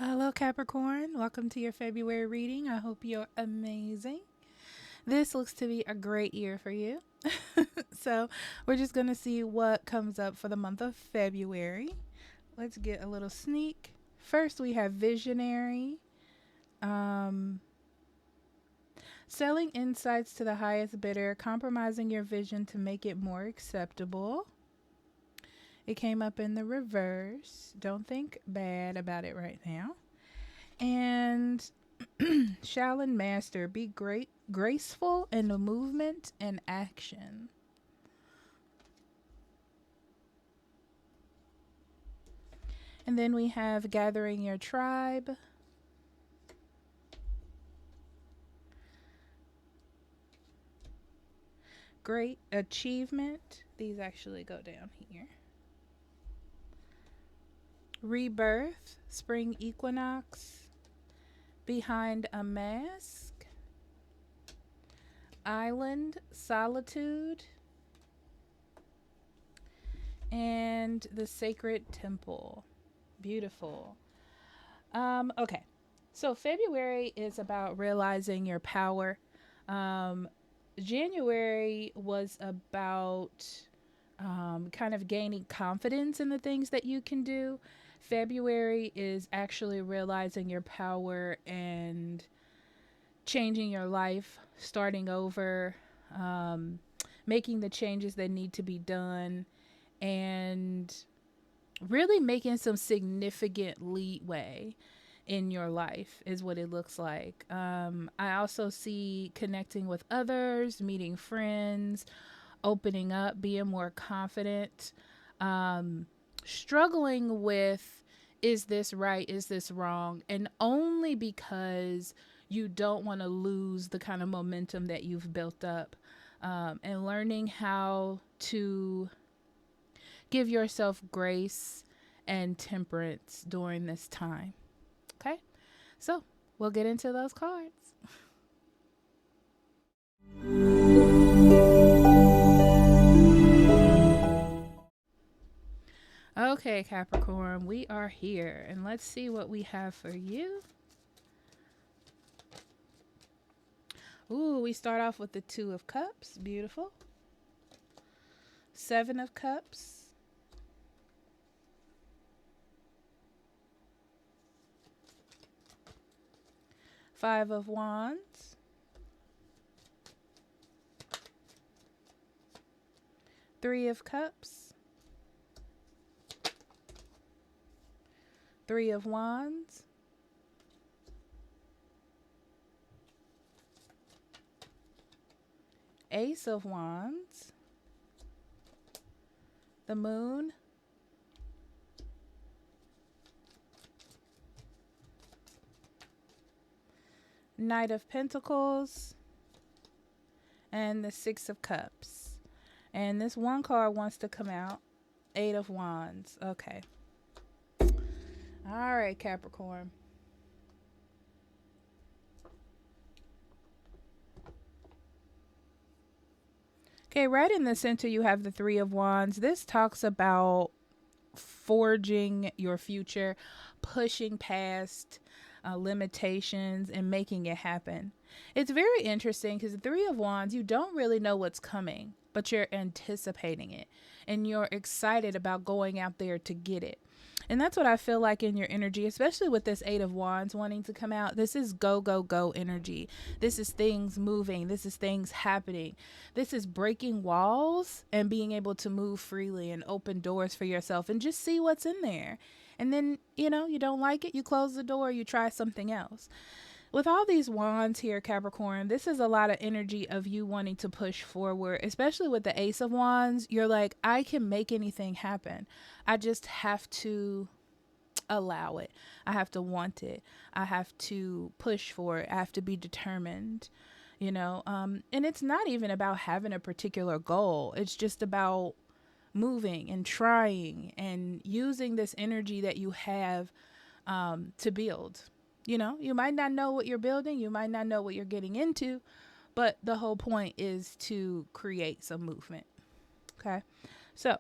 Hello, Capricorn. Welcome to your February reading. I hope you're amazing. This looks to be a great year for you. So, we're just going to see what comes up for the month of February. Let's get a little sneak. First, we have Visionary. Um, Selling insights to the highest bidder, compromising your vision to make it more acceptable. It came up in the reverse. Don't think bad about it right now. And Shall and Master, be graceful in the movement and action. And then we have Gathering Your Tribe. Great achievement. These actually go down here. Rebirth, Spring Equinox. Behind a Mask. Island, Solitude. And the Sacred Temple. Beautiful. Okay. So February is about realizing your power. January was about kind of gaining confidence in the things that you can do. February is actually realizing your power and changing your life, starting over, making the changes that need to be done, and really making some significant leeway in your life is what it looks like. I also see connecting with others, meeting friends, opening up, being more confident, struggling with, is this right? Is this wrong? And only because you don't want to lose the kind of momentum that you've built up, and learning how to give yourself grace and temperance during this time. Okay, so we'll get into those cards. Okay, Capricorn, we are here, and let's see what we have for you. Ooh, we start off with the Two of Cups. Beautiful. Seven of Cups. Five of Wands. Three of Cups. Three of Wands. Ace of Wands. The Moon. Knight of Pentacles. And the Six of Cups. And this one card wants to come out. Eight of Wands. Okay. All right, Capricorn. Okay, right in the center you have the Three of Wands. This talks about forging your future, pushing past limitations and making it happen. It's very interesting because the Three of Wands, you don't really know what's coming, but you're anticipating it and you're excited about going out there to get it. And that's what I feel like in your energy, especially with this Eight of Wands wanting to come out. This is go, go, go energy. This is things moving. This is things happening. This is breaking walls and being able to move freely and open doors for yourself and just see what's in there. And then, you don't like it, you close the door, you try something else. With all these wands here, Capricorn, this is a lot of energy of you wanting to push forward, especially with the Ace of Wands. You're like, I can make anything happen. I just have to allow it. I have to want it. I have to push for it. I have to be determined, and it's not even about having a particular goal. It's just about moving and trying and using this energy that you have to build. You might not know what you're building, you might not know what you're getting into, but the whole point is to create some movement. Okay, so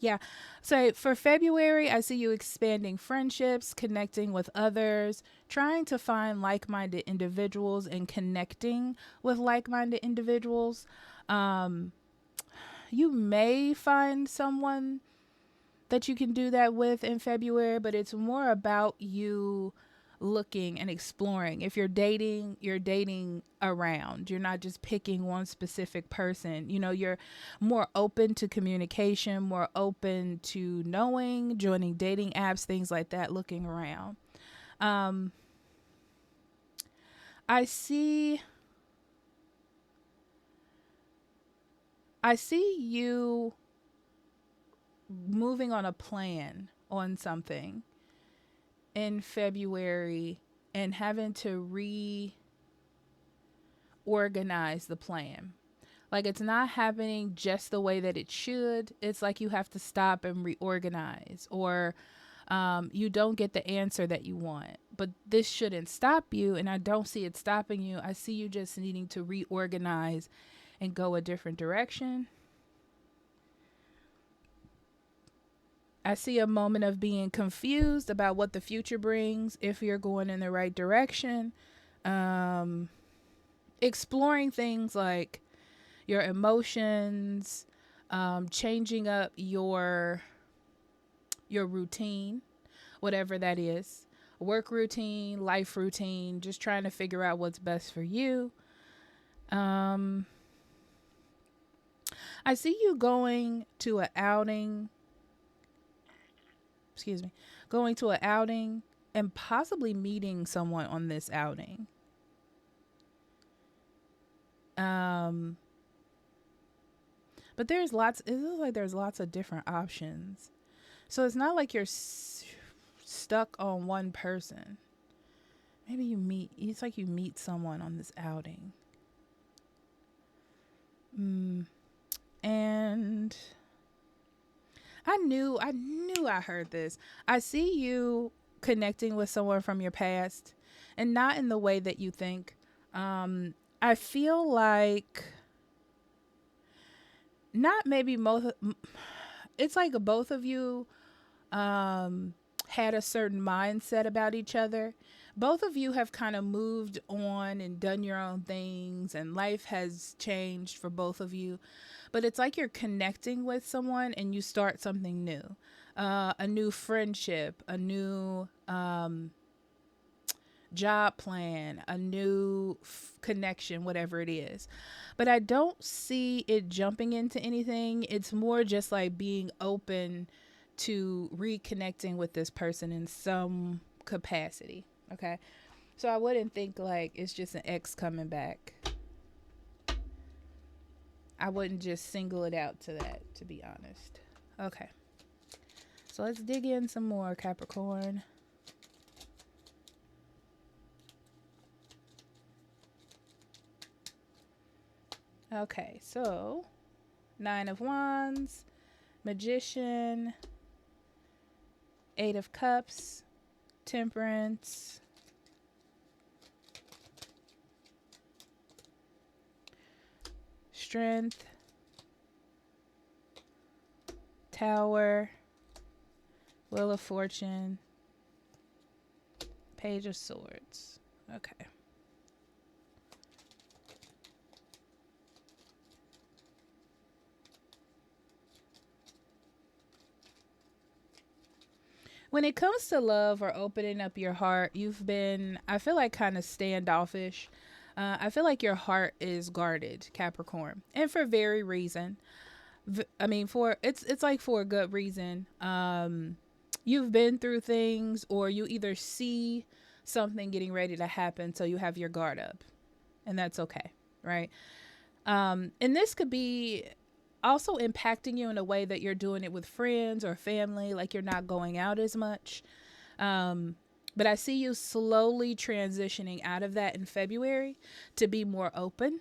Yeah. So for February, I see you expanding friendships, connecting with others, trying to find like minded individuals and connecting with like minded individuals. Um, you may find someone that you can do that with in February, but it's more about you looking and exploring. If you're dating around. You're not just picking one specific person. You know, you're more open to communication, more open to knowing, joining dating apps, things like that, looking around. Um I see I see you moving on a plan on something in February and having to reorganize the plan. Like it's not happening just the way that it should. It's like you have to stop and reorganize, or you don't get the answer that you want. But this shouldn't stop you, and I don't see it stopping you. I see you just needing to reorganize and go a different direction. I see a moment of being confused about what the future brings, if you're going in the right direction. Um, Exploring things like your emotions, changing up your routine, whatever that is, work routine, life routine, just trying to figure out what's best for you. Um, I see you going to an outing, excuse me, going to an outing and possibly meeting someone on this outing. Um, but it looks like there's lots of different options. So it's not like you're stuck on one person. Maybe it's like you meet someone on this outing. Mm. And I knew I heard this. I see you connecting with someone from your past and not in the way that you think. I feel like not maybe most, it's like both of you had a certain mindset about each other. Both of you have kind of moved on and done your own things, and life has changed for both of you. But it's like you're connecting with someone and you start something new, a new friendship, a new job plan, a new connection, whatever it is. But I don't see it jumping into anything. It's more just like being open to reconnecting with this person in some capacity. Okay. So I wouldn't think like it's just an ex coming back. I wouldn't just single it out to that, to be honest. Okay. So let's dig in some more, Capricorn. Okay, so Nine of Wands, Magician, Eight of Cups, Temperance, Strength, Tower, Wheel of Fortune, Page of Swords. Okay. When it comes to love or opening up your heart, you've been, I feel like, kind of standoffish. I feel like your heart is guarded, Capricorn, and for very reason. I mean, for it's like for a good reason. You've been through things, or you either see something getting ready to happen, so you have your guard up, and that's okay, right? And this could be also impacting you in a way that you're doing it with friends or family, like you're not going out as much. Um, but I see you slowly transitioning out of that in February to be more open.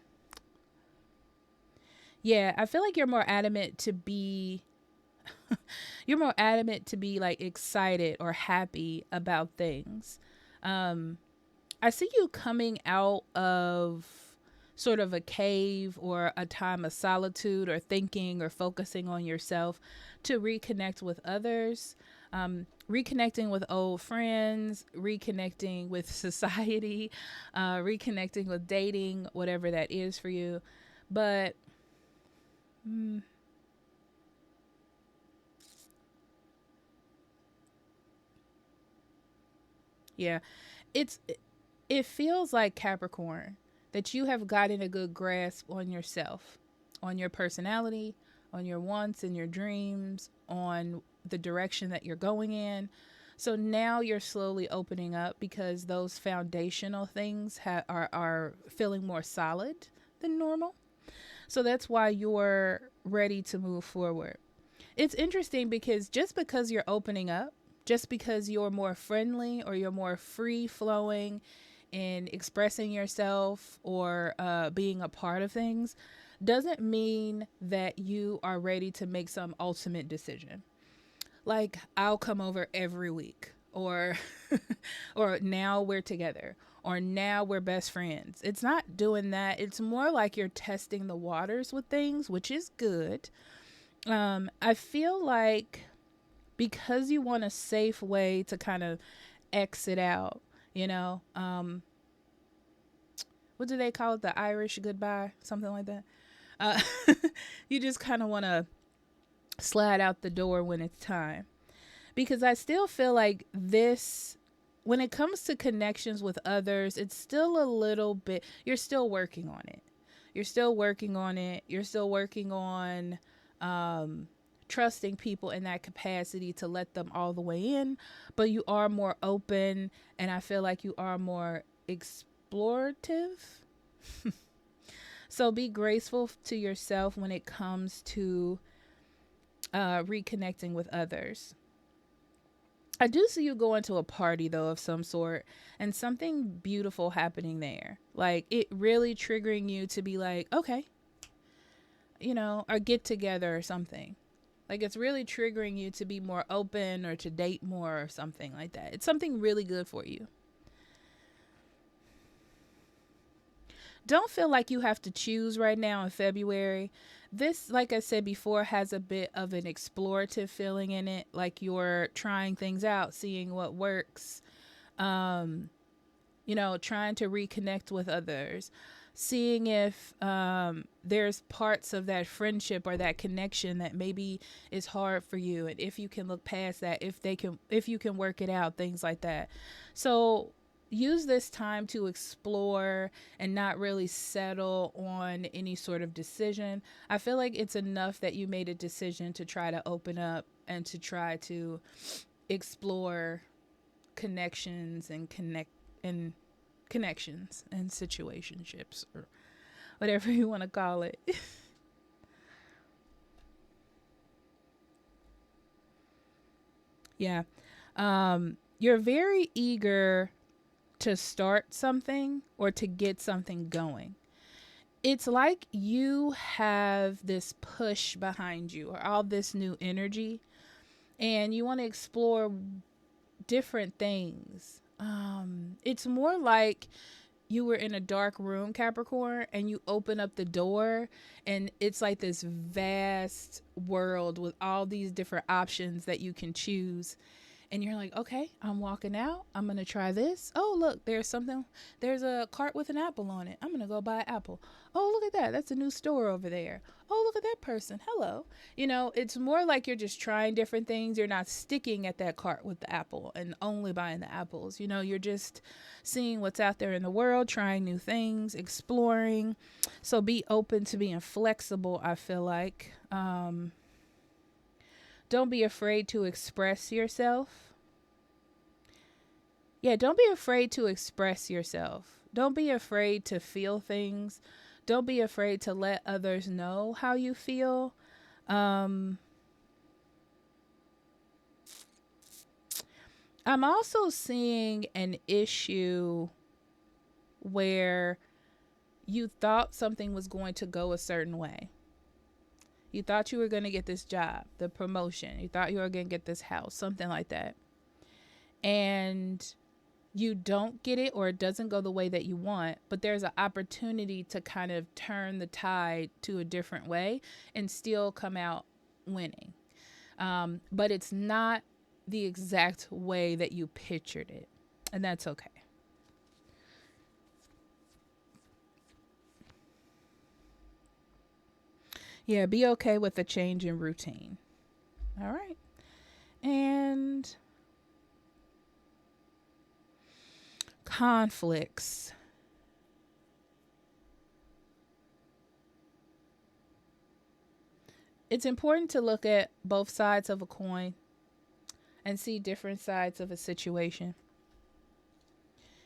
Yeah, I feel like you're more adamant to be like excited or happy about things. Um, I see you coming out of sort of a cave or a time of solitude or thinking or focusing on yourself to reconnect with others, reconnecting with old friends, reconnecting with society, reconnecting with dating, whatever that is for you. But mm, yeah, it's it feels like Capricorn that you have gotten a good grasp on yourself, on your personality, on your wants and your dreams, on the direction that you're going in. So now you're slowly opening up because those foundational things are feeling more solid than normal. So that's why you're ready to move forward. It's interesting because just because you're opening up, just because you're more friendly or you're more free flowing in expressing yourself or being a part of things, doesn't mean that you are ready to make some ultimate decision. Like, I'll come over every week, or or now we're together, or now we're best friends. It's not doing that. It's more like you're testing the waters with things, which is good. I feel like because you want a safe way to kind of exit out, you know, what do they call it? The Irish goodbye, something like that. Uh, you just kind of want to slide out the door when it's time. Because I still feel like this, when it comes to connections with others, it's still a little bit, you're still working on it. You're still working on it. You're still working on trusting people in that capacity to let them all the way in, but you are more open, and I feel like you are more explorative. So be graceful to yourself when it comes to reconnecting with others. I do see you going to a party though of some sort and something beautiful happening there. Like it really triggering you to be like, okay, you know, or get together or something. Like it's really triggering you to be more open or to date more or something like that. It's something really good for you. Don't feel like you have to choose right now in February. This, like I said before, has a bit of an explorative feeling in it. Like you're trying things out, seeing what works, um, you know, trying to reconnect with others, seeing if there's parts of that friendship or that connection that maybe is hard for you, and if you can look past that, if you can work it out, things like that. So use this time to explore and not really settle on any sort of decision. I feel like it's enough that you made a decision to try to open up and to try to explore connections and connections and situationships or whatever you want to call it. Yeah. You're very eager to start something or to get something going. It's like you have this push behind you or all this new energy and you want to explore different things. It's more like you were in a dark room, Capricorn, and you open up the door and it's like this vast world with all these different options that you can choose, and you're like, okay, I'm walking out, I'm gonna try this. Oh look, there's a cart with an apple on it, I'm gonna go buy an apple. Oh look at that, that's a new store over there. Oh look at that person, hello. You know, it's more like you're just trying different things. You're not sticking at that cart with the apple and only buying the apples. You know, you're just seeing what's out there in the world, trying new things, exploring. So be open to being flexible, I feel like. Don't be afraid to express yourself. Yeah, don't be afraid to express yourself. Don't be afraid to feel things. Don't be afraid to let others know how you feel. Um, I'm also seeing an issue where you thought something was going to go a certain way. You thought you were going to get this job, the promotion. You thought you were going to get this house, something like that. And you don't get it or it doesn't go the way that you want, but there's an opportunity to kind of turn the tide to a different way and still come out winning. But it's not the exact way that you pictured it, and that's okay. Yeah, be okay with the change in routine. All right. And conflicts. It's important to look at both sides of a coin and see different sides of a situation.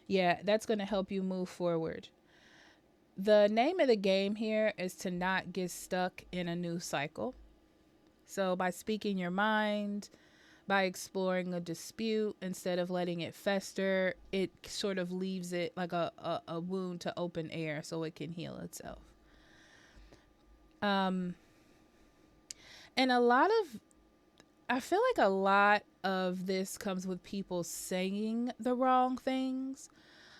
Yeah, that's going to help you move forward. The name of the game here is to not get stuck in a new cycle. So, by speaking your mind, by exploring a dispute instead of letting it fester, it sort of leaves it like a wound to open air so it can heal itself. Um, and I feel like a lot of this comes with people saying the wrong things.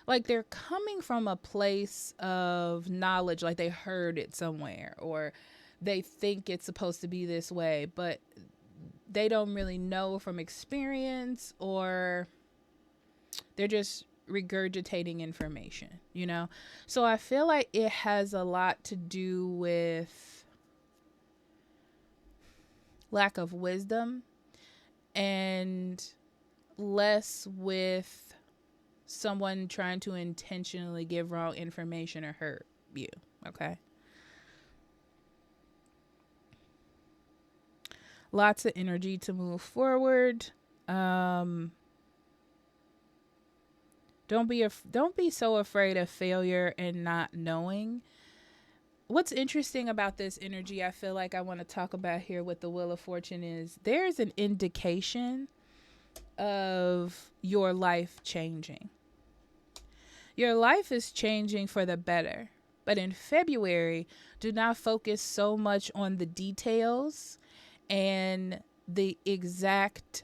Like they're coming from a place of knowledge, like they heard it somewhere or they think it's supposed to be this way, but they don't really know from experience, or they're just regurgitating information, you know? So I feel like it has a lot to do with lack of wisdom and less with someone trying to intentionally give wrong information or hurt you. Okay. Lots of energy to move forward. Don't be so afraid of failure and not knowing. What's interesting about this energy, I feel like I want to talk about here with the Wheel of Fortune, is there's an indication of your life changing. Your life is changing for the better. But in February, do not focus so much on the details and the exact,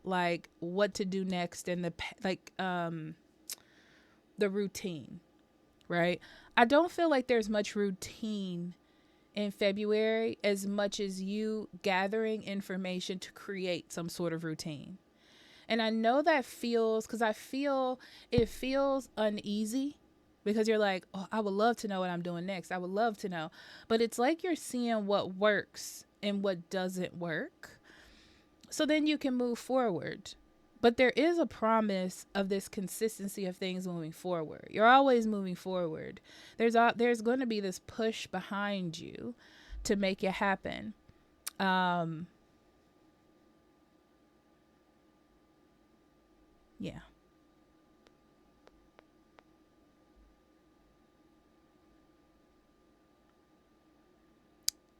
like, what to do next and the routine, right? I don't feel like there's much routine in February as much as you gathering information to create some sort of routine. And I know that feels, because I feel it feels uneasy because you're like, oh, I would love to know what I'm doing next. I would love to know. But it's like you're seeing what works and what doesn't work. So then you can move forward. But there is a promise of this consistency of things moving forward. You're always moving forward. There's going to be this push behind you to make it happen. Yeah.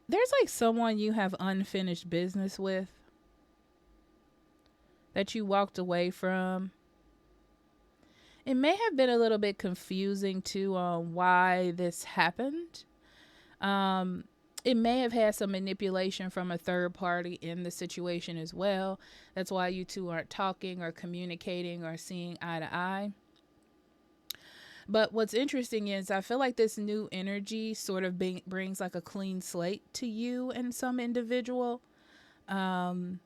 There's like someone you have unfinished business with that you walked away from. It may have been a little bit confusing too on why this happened. Um, it may have had some manipulation from a third party in the situation as well. That's why you two aren't talking or communicating or seeing eye to eye. But what's interesting is I feel like this new energy sort of brings like a clean slate to you and some individual. Um,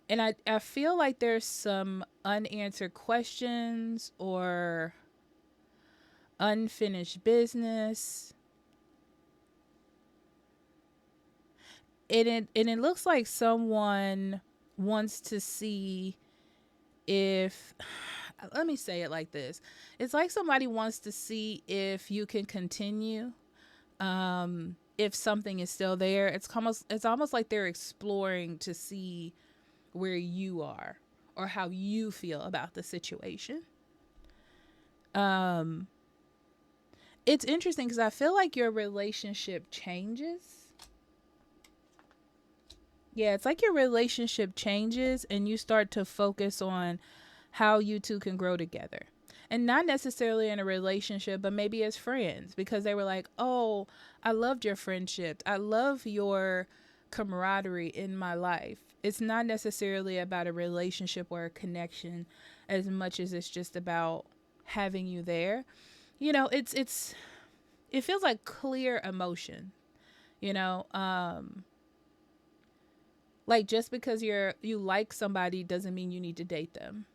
and I feel like there's some unanswered questions or unfinished business. And it looks like someone wants to see if, let me say it like this. It's like somebody wants to see if you can continue, if something is still there. It's almost like they're exploring to see where you are or how you feel about the situation. It's interesting because I feel like your relationship changes. Yeah, it's like your relationship changes and you start to focus on how you two can grow together. And not necessarily in a relationship, but maybe as friends, because they were like, oh, I loved your friendship. I love your camaraderie in my life. It's not necessarily about a relationship or a connection as much as it's just about having you there. It feels like clear emotion, you know. Like just because you like somebody doesn't mean you need to date them.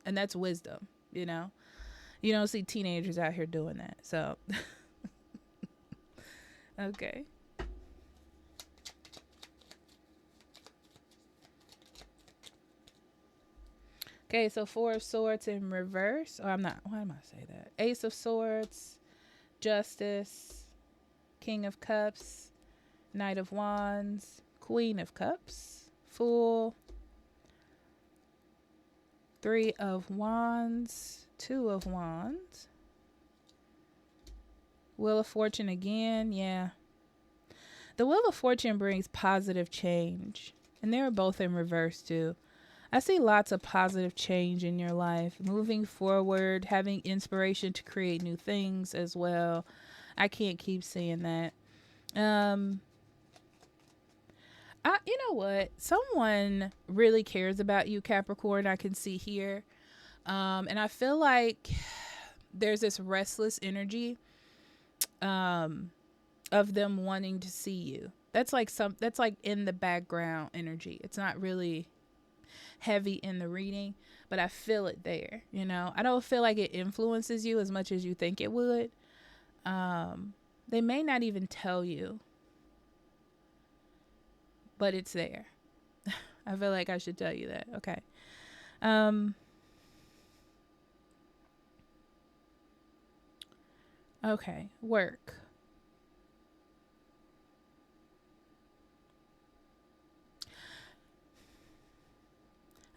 And that's wisdom, you know. You don't see teenagers out here doing that. So okay. Okay, so Four of Swords in reverse. Or I'm not. Why am I say that? Ace of Swords, Justice, King of Cups, Knight of Wands, Queen of Cups, Fool, Three of Wands, Two of Wands, Wheel of Fortune again. Yeah. The Wheel of Fortune brings positive change. And they're both in reverse too. I see lots of positive change in your life, moving forward, having inspiration to create new things as well. I can't keep seeing that. You know what? Someone really cares about you, Capricorn. I can see here, and I feel like there's this restless energy, of them wanting to see you. That's like in the background energy. It's not really heavy in the reading, but I feel it there. You know, I don't feel like it influences you as much as you think it would. They may not even tell you, but it's there. I feel like I should tell you that. Okay. Okay. Work.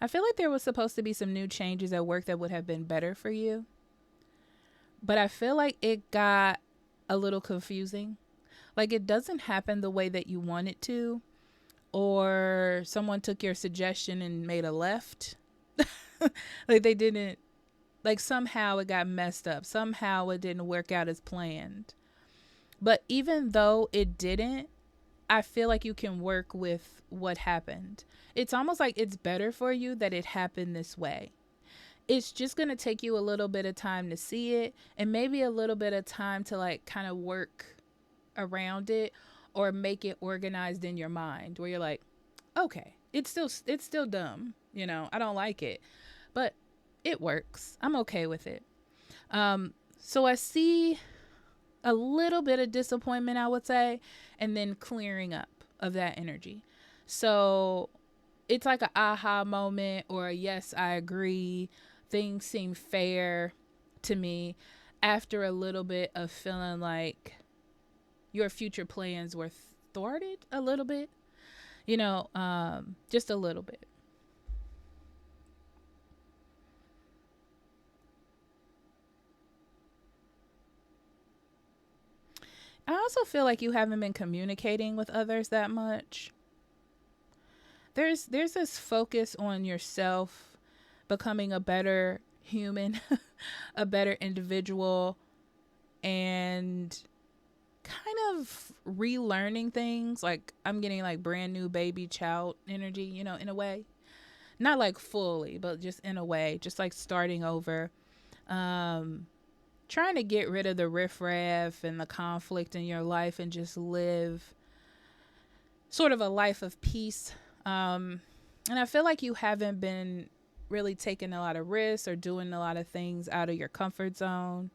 I feel like there was supposed to be some new changes at work that would have been better for you. But I feel like it got a little confusing. Like it doesn't happen the way that you want it to, or someone took your suggestion and made a left. Like they didn't, like somehow it got messed up. Somehow it didn't work out as planned. But even though it didn't, I feel like you can work with what happened. It's almost like it's better for you that it happened this way. It's just going to take you a little bit of time to see it, and maybe a little bit of time to like kind of work around it or make it organized in your mind where you're like, okay, it's still dumb, you know. I don't like it, but it works. I'm okay with it. So I see a little bit of disappointment, I would say, and then clearing up of that energy. So it's like a aha moment or a yes, I agree. Things seem fair to me after a little bit of feeling like your future plans were thwarted a little bit, you know, just a little bit. I also feel like you haven't been communicating with others that much. There's this focus on yourself becoming a better human, a better individual, and kind of relearning things. Like I'm getting like brand new baby child energy, you know, in a way. Not like fully, but just in a way, just like starting over. Um Trying to get rid of the riffraff and the conflict in your life and just live sort of a life of peace. And I feel like you haven't been really taking a lot of risks or doing a lot of things out of your comfort zone.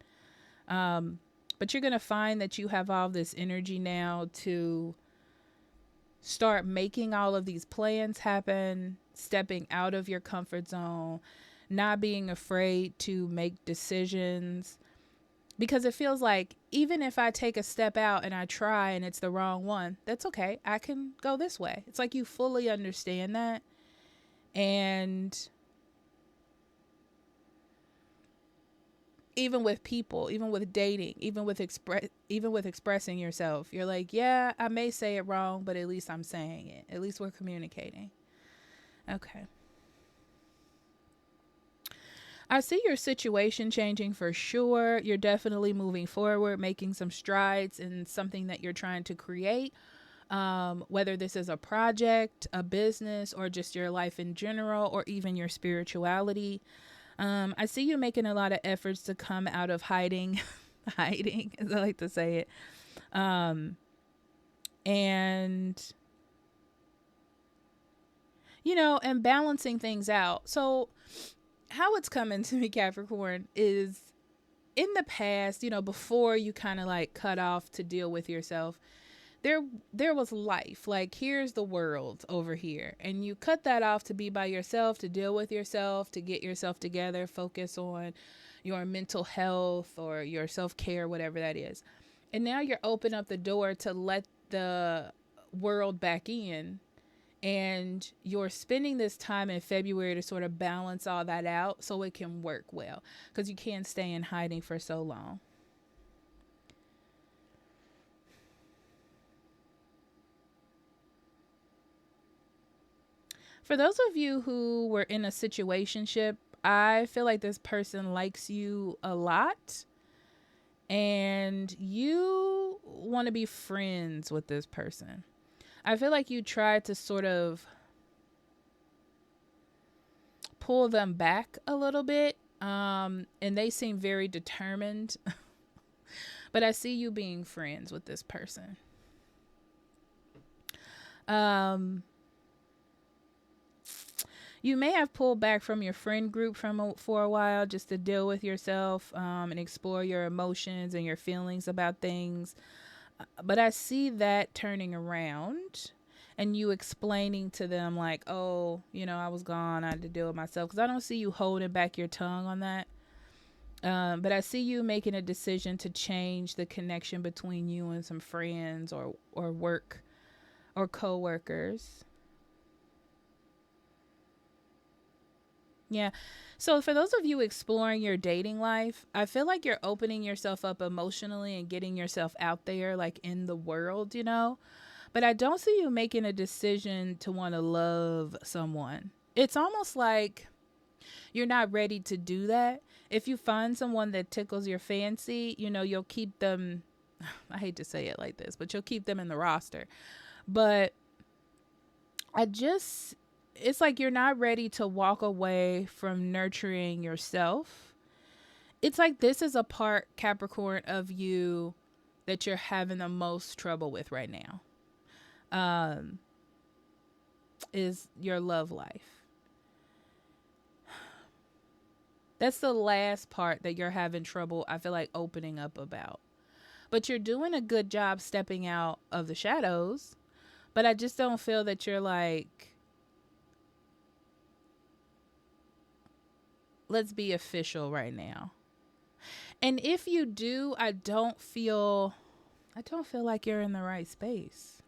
But you're going to find that you have all this energy now to start making all of these plans happen, stepping out of your comfort zone, not being afraid to make decisions. Because it feels like even if I take a step out and I try and it's the wrong one, that's okay. I can go this way. It's like you fully understand that. And even with people, even with dating, even with expressing yourself, you're like, yeah, I may say it wrong, but at least I'm saying it. At least we're communicating. Okay. I see your situation changing for sure. You're definitely moving forward, making some strides in something that you're trying to create. Whether this is a project, a business, or just your life in general, or even your spirituality. I see you making a lot of efforts to come out of hiding, hiding, as I like to say it. And, and balancing things out. So, how it's coming to me, Capricorn, is in the past, before you kind of like cut off to deal with yourself, there was life. Like, here's the world over here, and you cut that off to be by yourself, to deal with yourself, to get yourself together, focus on your mental health or your self-care, whatever that is. And now you're open up the door to let the world back in, and you're spending this time in February to sort of balance all that out so it can work well, because you can't stay in hiding for so long. For those of you who were in a situationship, I feel like this person likes you a lot, and you want to be friends with this person. I feel like you tried to sort of pull them back a little bit, and they seem very determined. But I see you being friends with this person. You may have pulled back from your friend group for a while, just to deal with yourself, and explore your emotions and your feelings about things. But I see that turning around, and you explaining to them like, oh, I was gone, I had to deal with myself. Because I don't see you holding back your tongue on that. But I see you making a decision to change the connection between you and some friends or work or coworkers. Yeah. So for those of you exploring your dating life, I feel like you're opening yourself up emotionally and getting yourself out there, like in the world, But I don't see you making a decision to want to love someone. It's almost like you're not ready to do that. If you find someone that tickles your fancy, you'll keep them. I hate to say it like this, but you'll keep them in the roster. But it's like you're not ready to walk away from nurturing yourself. It's like this is a part, Capricorn, of you that you're having the most trouble with right now. Is your love life. That's the last part that you're having trouble, I feel like, opening up about. But you're doing a good job stepping out of the shadows. But I just don't feel that you're like, let's be official right now. And if you do, I don't feel like you're in the right space.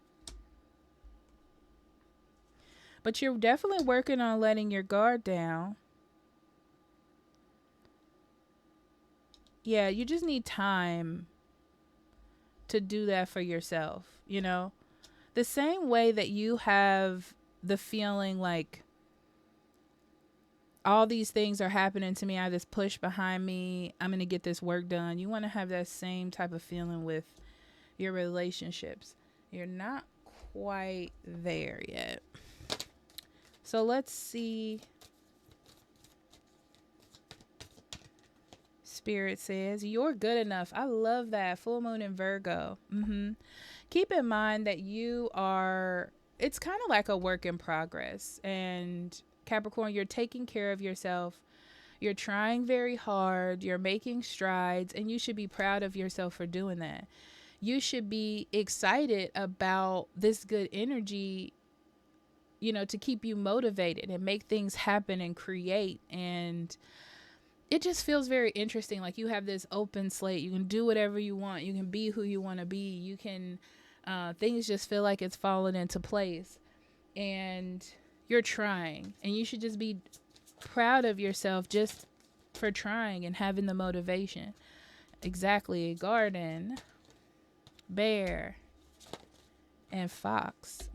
But you're definitely working on letting your guard down. Yeah, you just need time to do that for yourself, The same way that you have the feeling like all these things are happening to me, I have this push behind me, I'm going to get this work done. You want to have that same type of feeling with your relationships. You're not quite there yet. So let's see. Spirit says, you're good enough. I love that. Full moon in Virgo. Keep in mind that it's kind of like a work in progress. And Capricorn, you're taking care of yourself. You're trying very hard. You're making strides. And you should be proud of yourself for doing that. You should be excited about this good energy, to keep you motivated and make things happen and create. And it just feels very interesting. Like you have this open slate. You can do whatever you want. You can be who you want to be. You can, things just feel like it's fallen into place. And you're trying. And you should just be proud of yourself just for trying and having the motivation. Exactly. Garden, bear, and fox.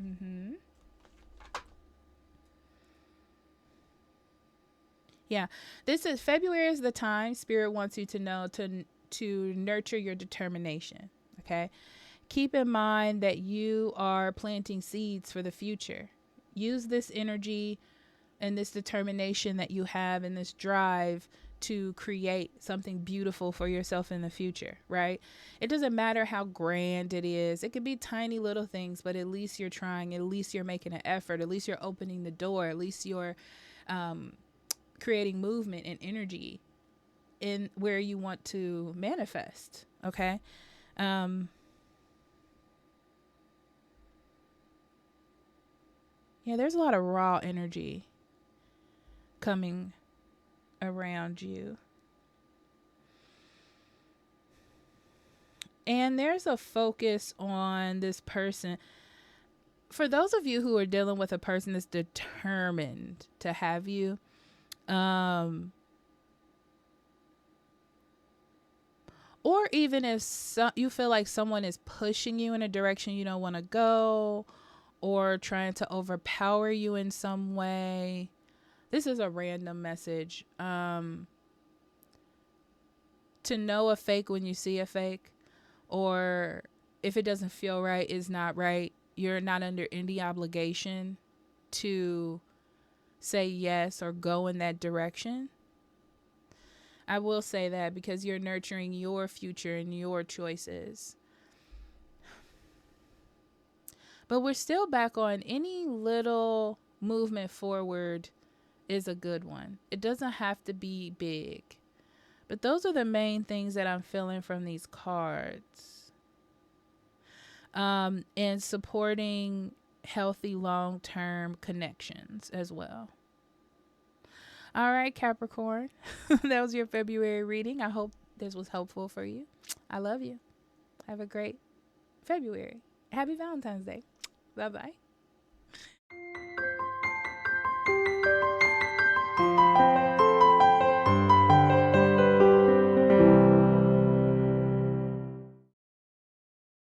Yeah, this is February is the time Spirit wants you to know to nurture your determination. Okay, Keep in mind that you are planting seeds for the future. Use this energy and this determination that you have and this drive to create something beautiful for yourself in the future, right? It doesn't matter how grand it is. It could be tiny little things, but at least you're trying. At least you're making an effort. At least you're opening the door. At least you're creating movement and energy in where you want to manifest, okay? Yeah, there's a lot of raw energy coming around you. And there's a focus on this person. For those of you who are dealing with a person that's determined to have you, or even if you feel like someone is pushing you in a direction you don't want to go, or trying to overpower you in some way, this is a random message. To know a fake when you see a fake, or if it doesn't feel right, is not right. You're not under any obligation to say yes or go in that direction. I will say that because you're nurturing your future and your choices. But we're still back on any little movement forward is a good one. It doesn't have to be big. But those are the main things that I'm feeling from these cards. And supporting healthy long-term connections as well. All right, Capricorn. That was your February reading. I hope this was helpful for you. I love you. Have a great February. Happy Valentine's Day. Bye-bye.